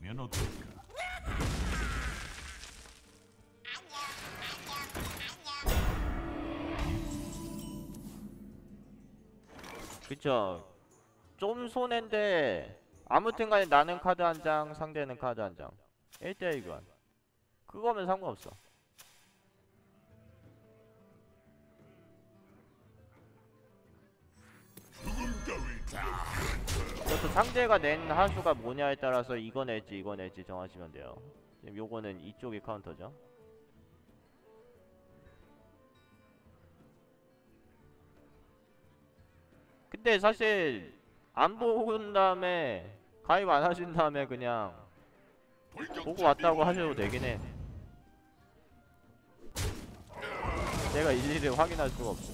해보면 어떨까? 그쵸. 좀 손해인데 아무튼간에 나는 카드 한 장, 상대는 카드 한 장. 1대1 교환. 그거면 상관없어. 그것도 상대가 낸 하수가 뭐냐에 따라서 이거 낼지 이거 낼지 정하시면 돼요. 지금 요거는 이쪽이 카운터죠. 근데 사실 안 본 다음에 가입 안 하신 다음에 그냥 보고 왔다고 하셔도 되긴 해. 내가 일일이 확인할 수가 없어.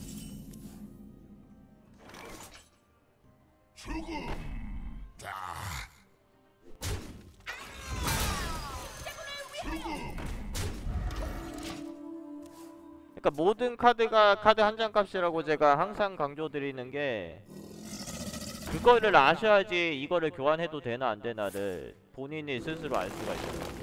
그러니까 모든 카드가 카드 한 장 값이라고 제가 항상 강조드리는 게, 그거를 아셔야지 이거를 교환해도 되나 안 되나를 본인이 스스로 알 수가 있어요.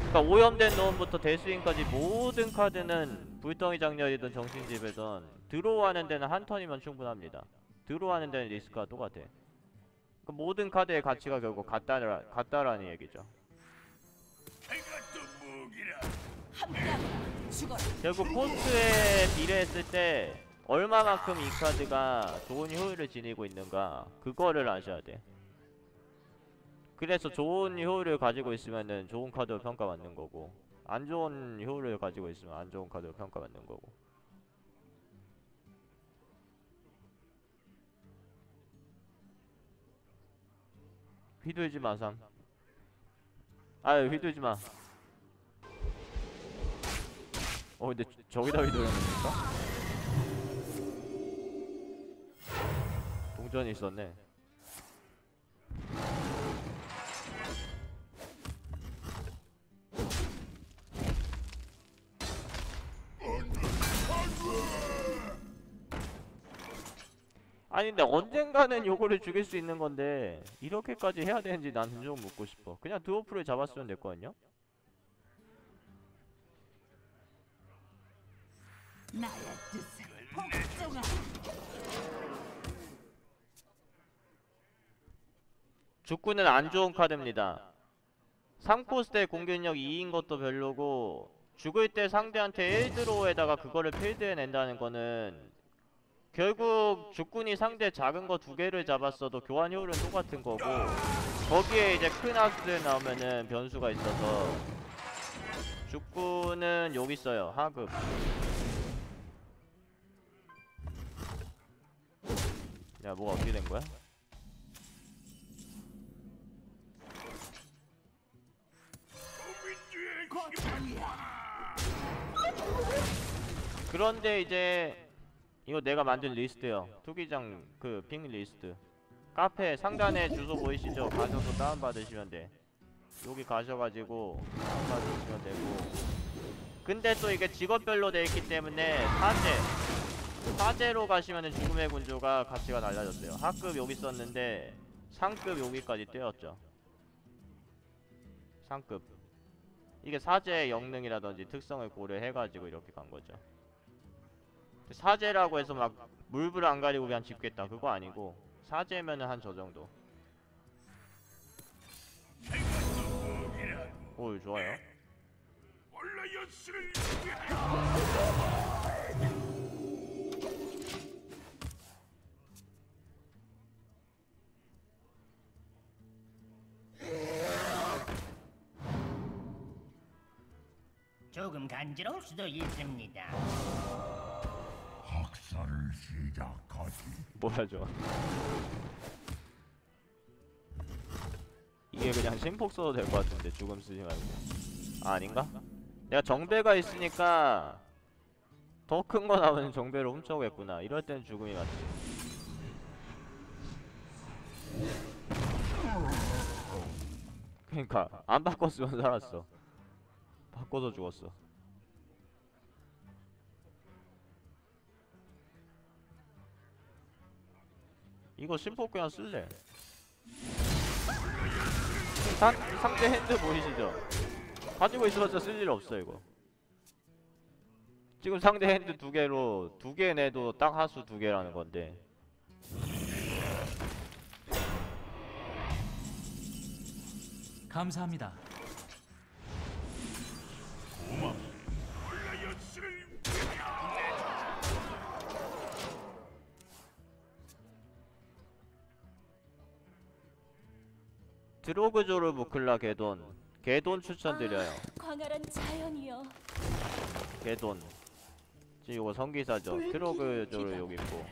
그러니까 오염된 노음부터 대스윙까지 모든 카드는 불덩이 장렬이든 정신집이든 드로우하는 데는 한 턴이면 충분합니다. 드로우하는 데는 리스크가 똑같아. 그러니까 모든 카드의 가치가 결국 같다라는 얘기죠. 결국 코스트에 비례했을 때 얼마만큼 이 카드가 좋은 효율을 지니고 있는가, 그거를 아셔야 돼. 그래서 좋은 효율을 가지고 있으면은 좋은 카드로 평가받는 거고, 안 좋은 효율을 가지고 있으면 안 좋은 카드로 평가받는 거고. 휘둘지 마삼. 아유, 휘둘지 마. 근데 저기다 휘두르는 겁니까? 동전이 있었네. 아니 근데 언젠가는 요거를 죽일 수 있는 건데 이렇게까지 해야 되는지 나는 좀 묻고 싶어. 그냥 드워프를 잡았으면 됐거든요? 나의 뜻을 복종하라. 죽구는 안 좋은 카드입니다. 3코스 때 공격력 2인 것도 별로고, 죽을 때 상대한테 1드로우에다가 그거를 필드에 낸다는 거는 결국 죽군이 상대 작은 거 2개를 잡았어도 교환 효율은 똑같은 거고, 거기에 이제 큰 하수들 나오면은 변수가 있어서 죽군은 여기 있어요. 하급. 야, 뭐가 어떻게 된 거야? 그런데 이제 이거 내가 만든 리스트요. 투기장 그 핑 리스트. 카페 상단에 주소 보이시죠? 가셔서 다운받으시면 돼. 여기 가셔가지고 다운받으시면 되고. 근데 또 이게 직업별로 돼있기 때문에 사제로 가시면은 죽음의 군주가 가치가 달라졌어요. 하급 여기 있었는데 상급 여기까지 떼었죠. 상급. 이게 사제의 영능이라든지 특성을 고려해가지고 이렇게 간거죠. 사제라고 해서 막 물불 안 가리고 그냥 집겠다, 그거 아니고 사제면은 한 저 정도. 오, 좋아요. 조금 간지러울 수도 있습니다. 학살을 시작하지. 뭐야 저. 이게 그냥 심폭 써도 될 것 같은데 죽음 쓰지 말고. 아, 아닌가? 내가 정배가 있으니까 더 큰 거 나오는 정배로 훔쳐오겠구나. 이럴 땐 죽음이 맞지. 그니까 안 바꿨으면 살았어. 바꿔서 죽었어. 이거 심폭 그냥 쓸래. 상대 핸드 보이시죠? 가지고 있어봤자 쓸 일 없어 이거. 지금 상대 핸드 2개로 2개 내도 딱 하수 2개라는 건데. 감사합니다. 드로그조르 부클라 개돈 추천드려요. 광활한 자연이여. 개돈. 지금 이거 성기사죠. 드로그조르 여기 있고.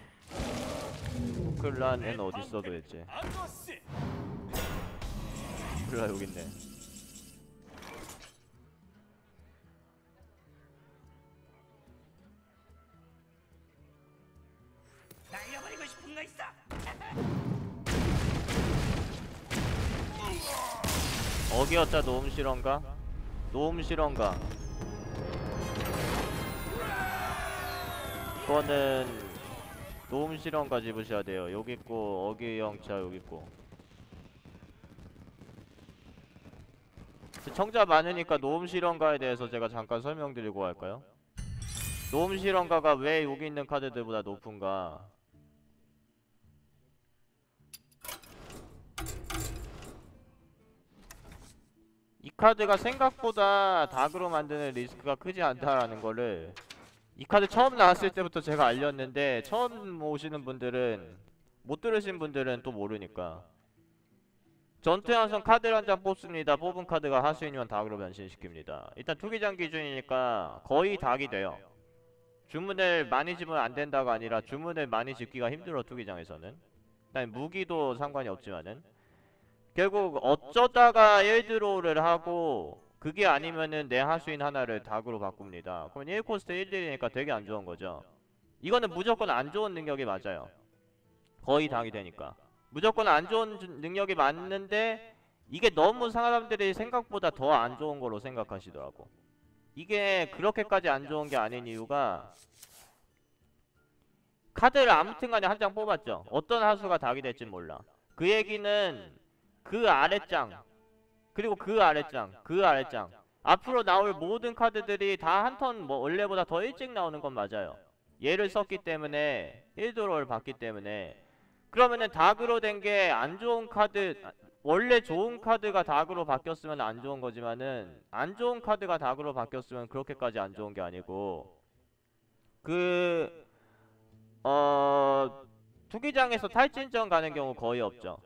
부클라는 어디 있어 도대체? 부클라 여기 있네. 날려버리고 싶은 거 있어? 어기였자 노움 실험가? 노움 실험가. 이거는 노움 실험가 집으셔야 돼요. 여기 있고 어기 영차 여기 있고. 청자 많으니까 노움 실험가에 대해서 제가 잠깐 설명드리고 할까요? 노움 실험가가 왜 여기 있는 카드들보다 높은가? 이 카드가 생각보다 닭으로 만드는 리스크가 크지 않다라는 거를 이 카드 처음 나왔을 때부터 제가 알렸는데, 처음 오시는 분들은, 못 들으신 분들은 또 모르니까. 전투양성 카드를 한 장 뽑습니다. 뽑은 카드가 하수인이면 닭으로 변신시킵니다. 일단 투기장 기준이니까 거의 닭이 돼요. 주문을 많이 집으면 안 된다가 아니라 주문을 많이 집기가 힘들어, 투기장에서는. 일단 무기도 상관이 없지만은. 결국 어쩌다가 1드로우를 하고 그게 아니면은 내 하수인 하나를 닭으로 바꿉니다. 그러면 1코스트 1딜이니까 되게 안 좋은 거죠. 이거는 무조건 안 좋은 능력이 맞아요. 거의 닭이 되니까. 무조건 안 좋은 능력이 맞는데 이게 너무 사람들이 생각보다 더 안 좋은 거로 생각하시더라고. 이게 그렇게까지 안 좋은 게 아닌 이유가, 카드를 아무튼 간에 한 장 뽑았죠. 어떤 하수가 닭이 될진 몰라. 그 얘기는 그 아랫장, 그리고 그 아랫장, 그 아랫장, 앞으로 나올 모든 카드들이 다 한 턴 뭐 원래보다 더 일찍 나오는 건 맞아요. 얘를 썼기 때문에 1드로를 받기 때문에. 그러면은 닭으로 된 게 안 좋은 카드, 원래 좋은 카드가 닭으로 바뀌었으면 안 좋은 거지만은 안 좋은 카드가 닭으로 바뀌었으면 그렇게까지 안 좋은 게 아니고, 투기장에서 탈진전 가는 경우 거의 없죠.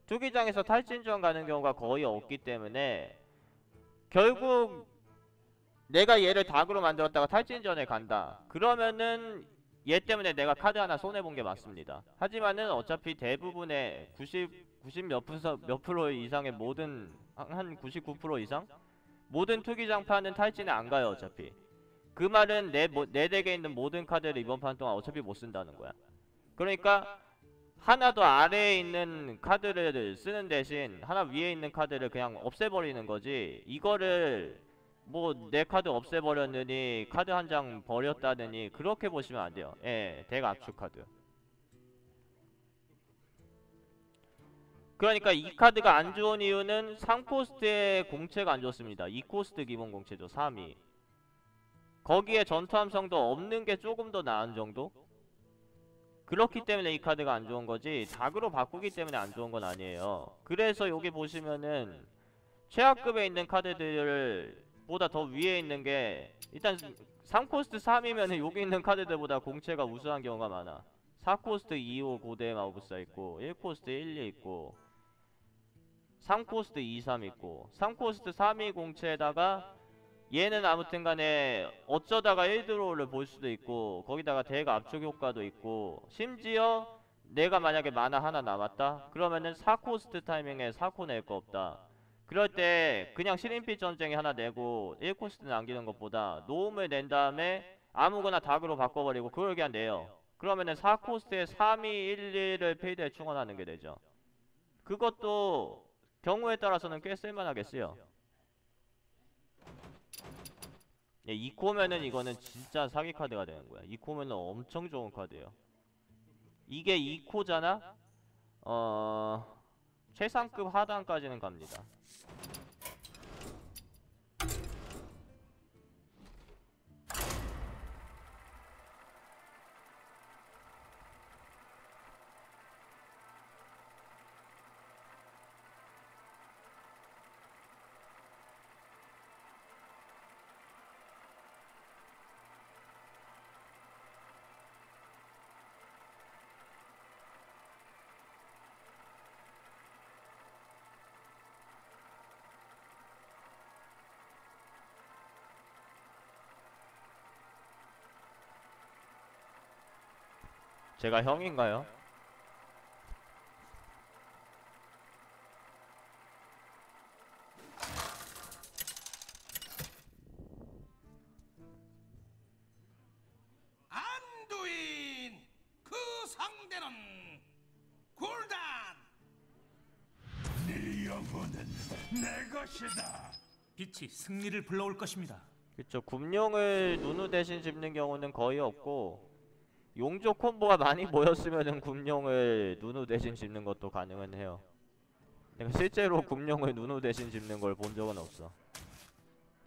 투기장에서 탈진전 가는 경우가 거의 없기 때문에 결국 내가 얘를 닭으로 만들었다가 탈진전에 간다. 그러면은 얘 때문에 내가 카드 하나 손해본 게 맞습니다. 하지만은 어차피 대부분의 90 몇 프로 이상의 모든, 한 99% 이상? 모든 투기장판은 탈진에 안 가요, 어차피. 그 말은 내 덱에 있는 모든 카드를 이번 판 동안 어차피 못 쓴다는 거야. 그러니까 하나 더 아래에 있는 카드를 쓰는 대신 하나 위에 있는 카드를 그냥 없애버리는 거지, 이거를 뭐 내 카드 없애버렸느니 카드 한 장 버렸다느니 그렇게 보시면 안 돼요. 예, 덱 압축 카드. 그러니까 이 카드가 안 좋은 이유는 3코스트의 공채가 안 좋습니다. 2코스트 기본 공채죠, 3위. 거기에 전투함성도 없는 게 조금 더 나은 정도? 그렇기 때문에 이 카드가 안 좋은 거지, 닭으로 바꾸기 때문에 안 좋은 건 아니에요. 그래서 여기 보시면은 최하급에 있는 카드들 보다 더 위에 있는 게, 일단 3코스트 3이면은 여기 있는 카드들보다 공채가 우수한 경우가 많아. 4코스트 2호 고대 마우부사 있고, 1코스트 1, 2 있고, 3코스트 2, 3 있고, 3코스트 3위 공채에다가 얘는 아무튼 간에 어쩌다가 1드로우를 볼 수도 있고, 거기다가 덱 압축 효과도 있고, 심지어 내가 만약에 마나 하나 남았다? 그러면은 4코스트 타이밍에 4코 낼 거 없다. 그럴 때 그냥 실인빛 전쟁이 하나 내고 1코스트 남기는 것보다 노움을 낸 다음에 아무거나 닭으로 바꿔버리고 그걸 그냥 내요. 그러면은 4코스트에 3위 1, 2를 페이드에 충원하는 게 되죠. 그것도 경우에 따라서는 꽤 쓸만하겠어요. 예, 2코면은 이거는 진짜 사기 카드가 되는 거야. 2코면은 엄청 좋은 카드예요. 이게 2코잖아? 최상급 하단까지는 갑니다. 제가 형인가요? 안두인 그 상대는 굴단. 네 영혼은 내 것이다. 빛이 승리를 불러올 것입니다. 그쵸. 굼룡을 누누 대신 짚는 경우는 거의 없고, 용조 콤보가 많이 모였으면은 굼룡을 누누 대신 짚는 것도 가능은 해요. 내가 실제로 굼룡을 누누 대신 짚는 걸 본 적은 없어.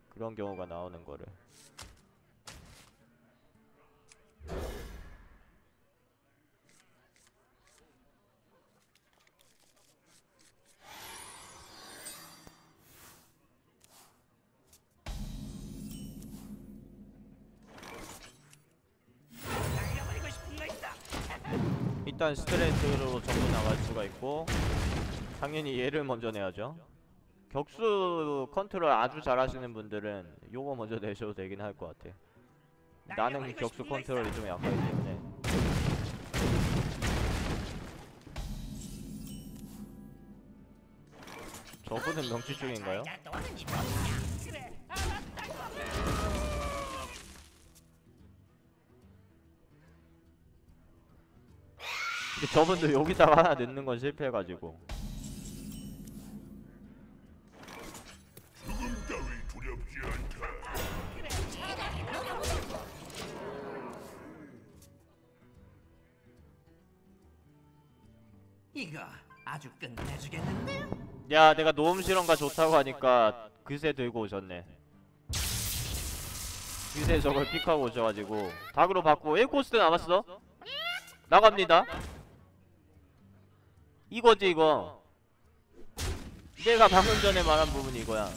그런 경우가 나오는 거를. 날려버리고 싶은 거 있어. 일단 스트레이트로 전부 나갈 수가 있고, 당연히 얘를 먼저 내야죠. 격수 컨트롤 아주 잘하시는 분들은 요거 먼저 내셔도 되긴 할 것 같아. 나는 격수 컨트롤이 좀 약하기 때문에. 저분은 명치 쪽인가요? 자, 너는 이 놈이야. 그래, 알았다고. 근데 저분도 여기다가 하나 넣는 건 실패해가지고. 죽음 따위 두렵지 않다. 그래, 제가 놀아보자고. 이거 아주 끝내주겠는데요? 야, 내가 노음 실험가 좋다고 하니까 그새 들고 오셨네. 그새 저걸 픽하고 오셔가지고 닭으로 받고 1코스트 남았어? 나갑니다. 이거지 이거. 내가 방금 전에 말한 부분이 이거야.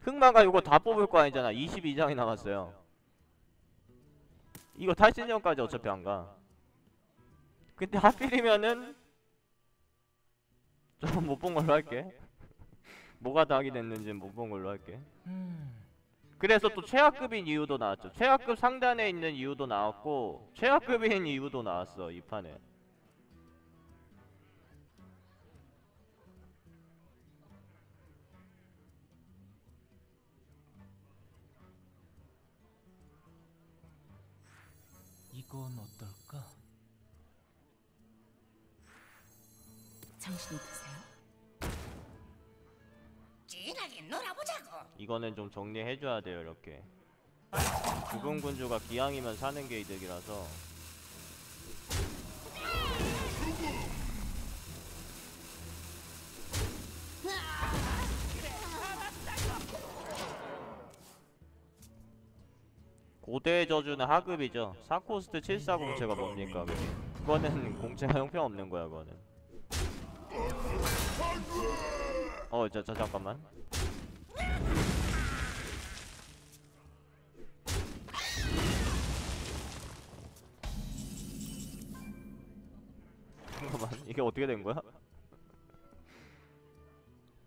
흑마가 이거 다 뽑을 거 아니잖아. 22장이 남았어요. 이거 탈진전까지 어차피 안 가. 근데 하필이면은 좀 못 본 걸로 할게. 뭐가 닭이 됐는지는 못 본 걸로 할게. 그래서 또 최하급인 이유도 나왔죠. 최하급 상단에 있는 이유도 나왔고 최하급인 이유도 나왔어 이 판에. 이건 어떨까? 정신이 드세요? 진하게 놀아보자고. 이거는 좀 정리해줘야 돼요 이렇게. 죽은 군주가 기왕이면 사는 게 이득이라서. 고대의 저주는 하급이죠. 4코스트 740제가 뭡니까 그게. 그거는 공채가 형편없는 거야 그거는. 잠깐만. 잠깐만, 이게 어떻게 된 거야?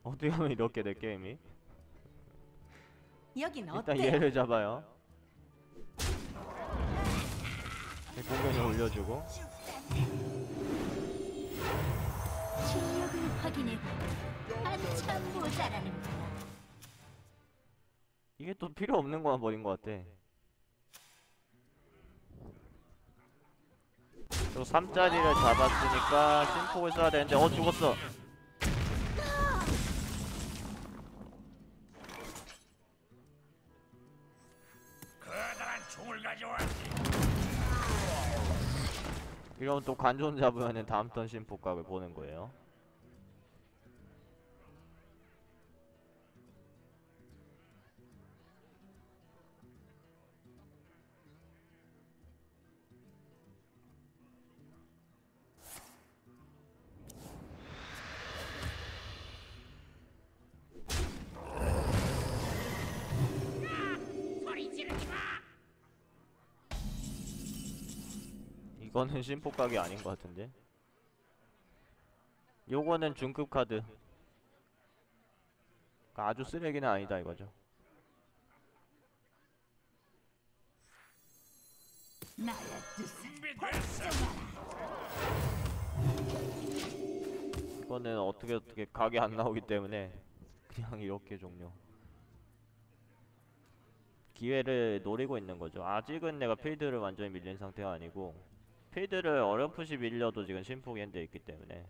어떻게 하면 이렇게 돼 게임이? 여긴 일단 어때요? 얘를 잡아요. 공격을 올려주고. 실력을 확인해보고 한참 모자라는구나. 이게 또 필요 없는 거만 버린 것 같아. 저 3짜리를 잡았으니까 심폭을 써야 되는데 죽었어. 커다란 총을 가져왔지. 이러면 또 관전 잡으면은 다음 턴 심포각을 보는 거예요. 소리 지르지 마. 이거는 심포각이 아닌 것 같은데. 요거는 중급 카드. 그러니까 아주 쓰레기는 아니다 이거죠. 나의 뜻을 준비됐어. 이거는 어떻게 각이 안 나오기 때문에 그냥 이렇게 종료. 기회를 노리고 있는 거죠. 아직은 내가 필드를 완전히 밀린 상태가 아니고, 필드를 어렴풋이 밀려도 지금 심폭이 현재 있기 때문에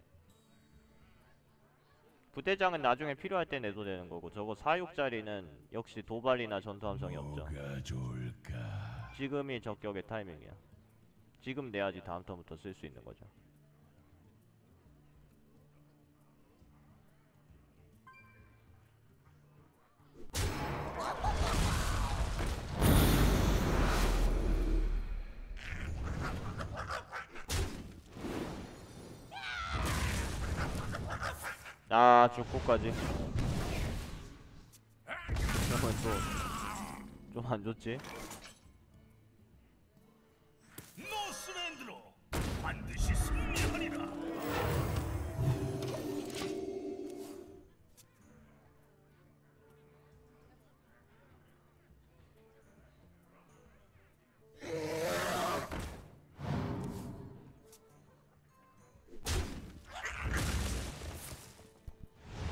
부대장은 나중에 필요할 때 내도 되는 거고, 저거 4육짜리는 역시 도발이나 전투 함성이 없죠. 뭐가 좋을까? 지금이 적격의 타이밍이야. 지금 내야지 다음 턴부터 쓸 수 있는 거죠. 아, 죽고까지. 그러면 또 좀 안 좋지? 노스랜드로 반드시 승리하리라.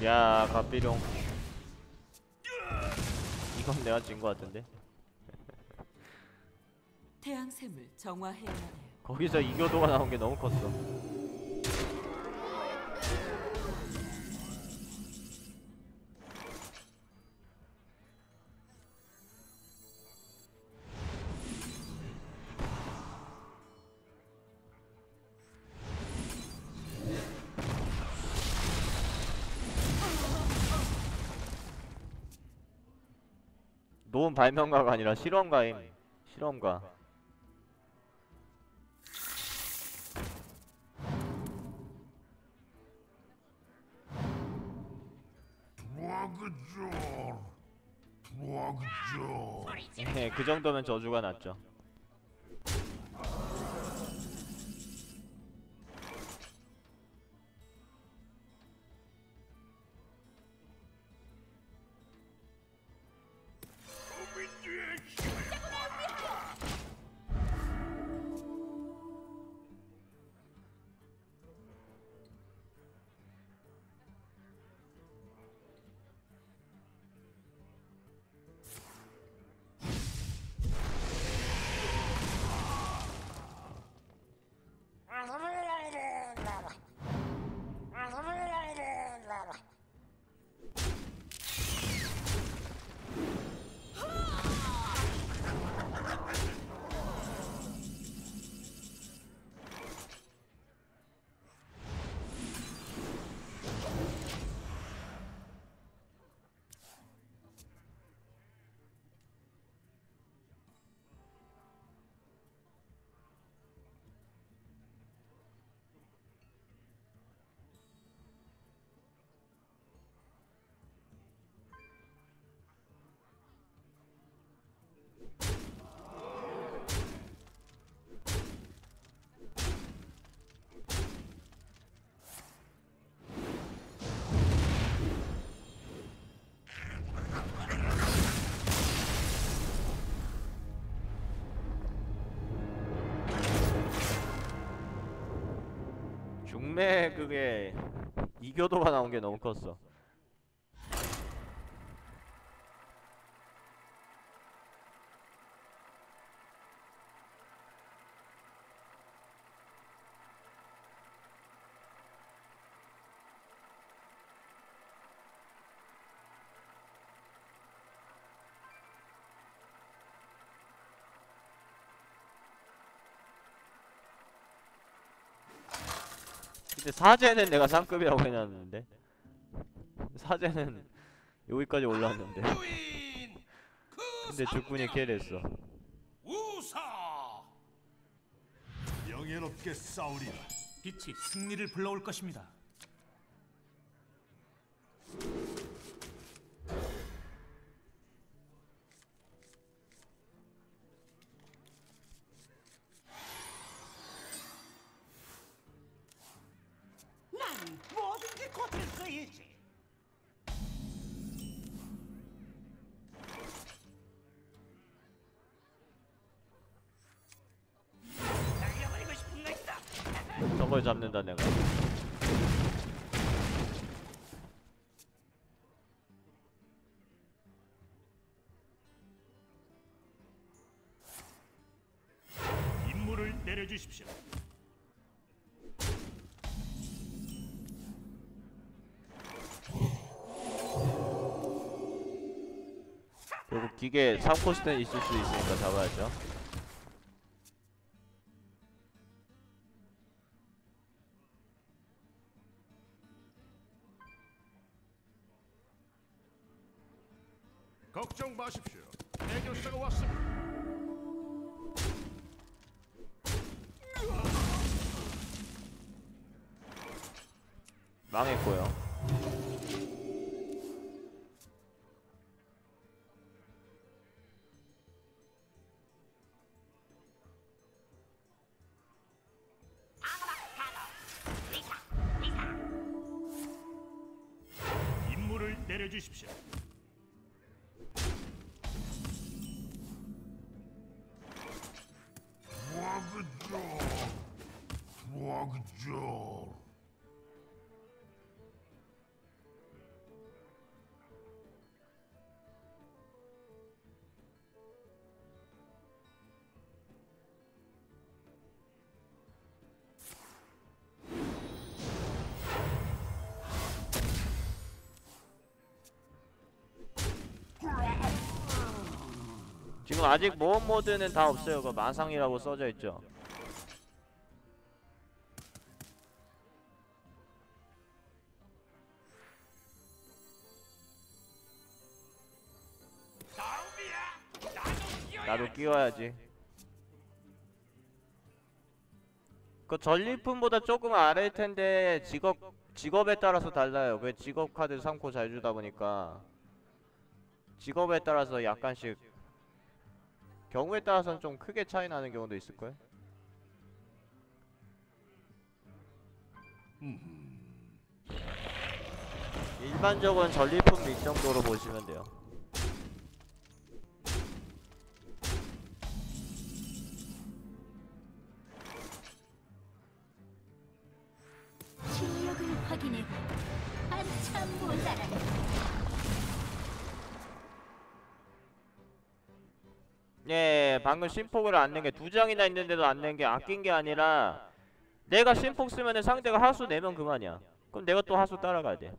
야, 갓비룡. 이건 내가 진 거 같은데? 태양샘을 정화해야 해요. 거기서 이교도가 나온 게 너무 컸어. 노은 발명가가 아니라 실험가임. 실험가. 드라그존. 드라그존. 네, 그 정도면 저주가 났죠. 국민주의 힘을 중매 그게 이교도가 나온 게 너무 컸어. 근데 사제는 내가 상급이라고 해놨는데 사제는 여기까지 올라왔는데 유인 근데 죽분이 캐리했어. 우사 영예롭게 싸우리라. 빛이 승리를 불러올 것입니다. 난 뭐든지 고칠 수 있지. 날려버리고 싶은 거 있어. 저걸 잡는다 내가. 임무를 내려주십시오. 그리고 기계 3코스는 있을 수 있으니까 잡아야죠. 걱정 마십시오. 해결사가 왔습니다. 망했고요. 임무를 내려주십시오. 도와그죠. 지금 아직 모험 모드는 다 없어요. 그 마상이라고 써져 있죠. 나도 끼워야지. 그 전리품보다 조금 아래일 텐데 직업에 따라서 달라요. 그 직업 카드 3코 잘 주다 보니까 직업에 따라서 약간씩 경우에 따라서는 좀 크게 차이 나는 경우도 있을걸? 일반적으로는 전리품 일 정도로 보시면 돼요. 실력을 확인해. 한참 모자라네. 예, 방금 신폭을 안 낸 게 2장이나 있는데도 안 낸 게 아낀 게 아니라 내가 신폭 쓰면은 상대가 하수 내면 그만이야. 그럼 내가 또 하수 따라가야 돼.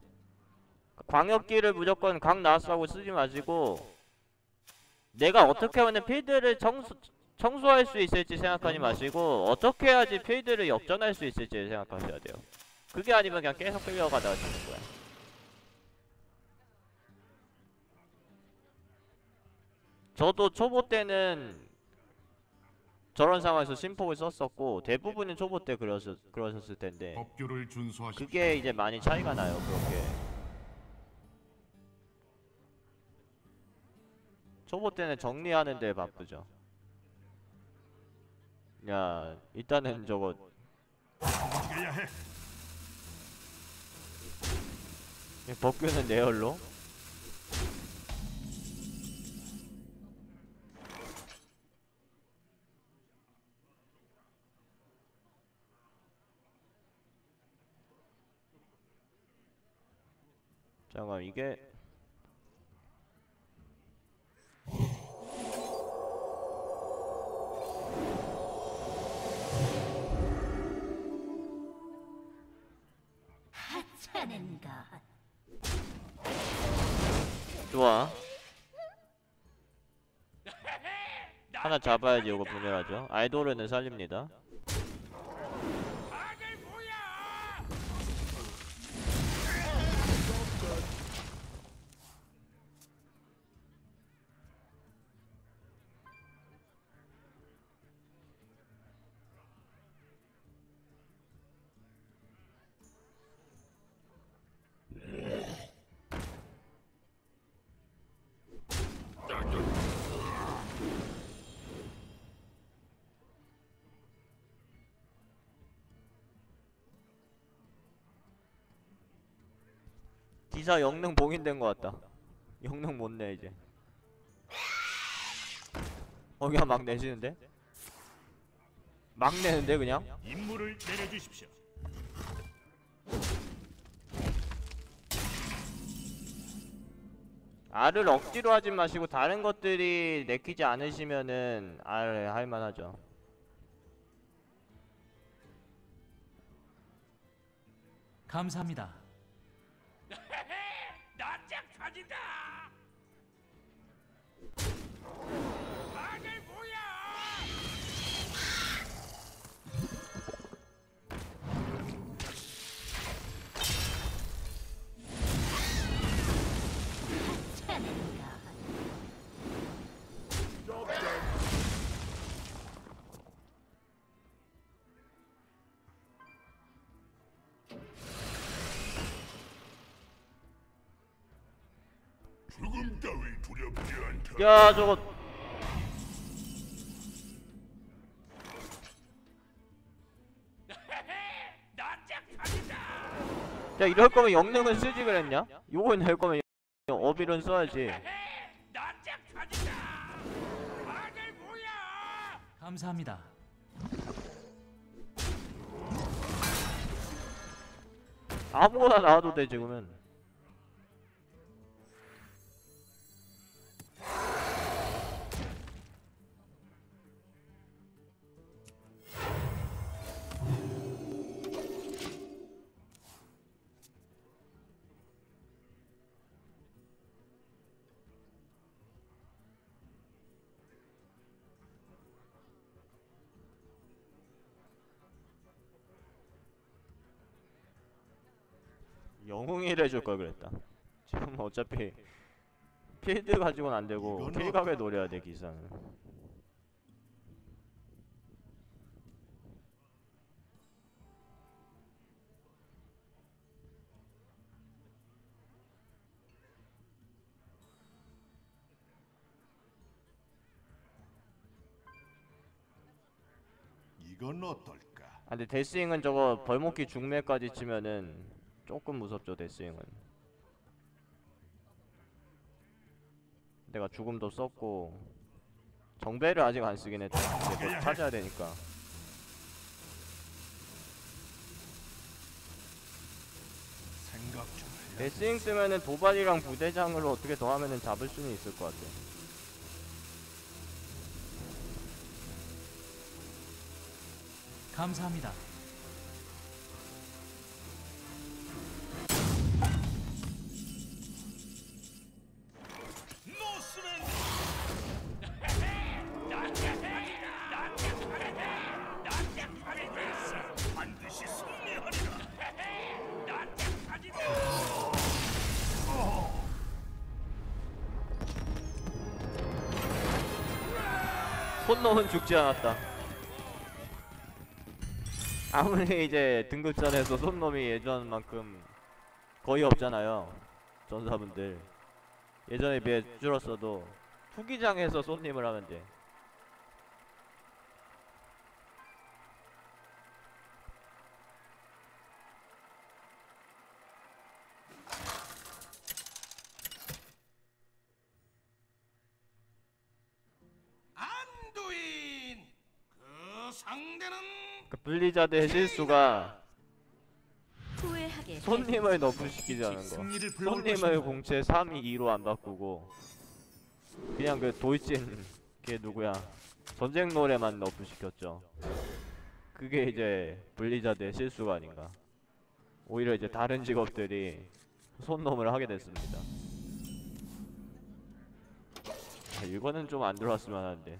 광역기를 무조건 강 나왔어 쓰지 마시고 내가 어떻게 하면 필드를 청소할 수 있을지 생각하지 마시고 어떻게 해야지 필드를 역전할 수 있을지 생각하셔야 돼요. 그게 아니면 그냥 계속 끌려가다가 지는 거야. 저도 초보 때는 저런 상황에서 심폭을 썼었고 대부분은 초보 때 그러셨을 텐데 법규를 준수하십시오. 그게 이제 많이 차이가 나요. 그렇게 초보 때는 정리하는 데 바쁘죠. 야, 일단은 저거 움직여야 해. 법규는 내열로 잠깐 이게 하찮은 것. 좋아. 하나 잡아야지. 이거 분열하죠. 아이돌은 살립니다. 기사 영능 봉인된 것 같다. 영능 못 내 이제. 그냥 막 내시는데? 막 내는데 그냥? 임무를 내려주십시오. R을 억지로 하지 마시고 다른 것들이 내키지 않으시면은 R 할만하죠. 감사합니다. 납작 터진다. 다들 뭐야? 하찮은가. 죽음 따위 두렵지 않다. 야 저거 납작 터진다. 야 이럴 거면 영능은 쓰지 그랬냐? 요건 낼 거면 어빌은 써야지. 납작 터진다. 다들 뭐야? 감사합니다. 아무거나 나와도 돼 지금은. 영웅이를 해줄 걸 그랬다. 지금 어차피 필드 가지고는 안 되고 이건 킬각을 노려야 돼 기사는. 이건 어떨까? 아 근데 데스윙은 저거 벌목기 중매까지 치면은 조금 무섭죠 데스윙은. 내가 죽음도 썼고 정배를 아직 안 쓰긴 했다. 근데 뭐 찾아야 되니까. 생각 좀 해야. 데스윙 쓰면은 도발이랑 부대장으로 어떻게 더 하면은 잡을 수는 있을 것 같아. 감사합니다. 노스맨. 반드시 승리하리라. 납작 터진다. 손놈은 죽지 않았다. 아무리 이제 등급전에서 손놈이 예전만큼 거의 없잖아요. 전사분들 예전에 비해 줄었어도 투기장에서 손님을 하면 돼. 안두인. 그 상대는 그 블리자드의 실수가 후회하게 손님을 너프시키자는 거. 승리를 불러올 손님을 것입니다. 공채 3이 2로 안 바꾸고 그냥 그 돌진 걔 누구야 전쟁 노래만 너프시켰죠. 그게 이제 블리자드의 실수가 아닌가. 오히려 이제 다른 직업들이 손놈을 하게 됐습니다. 아, 이거는 좀 안 들어왔으면 하는데.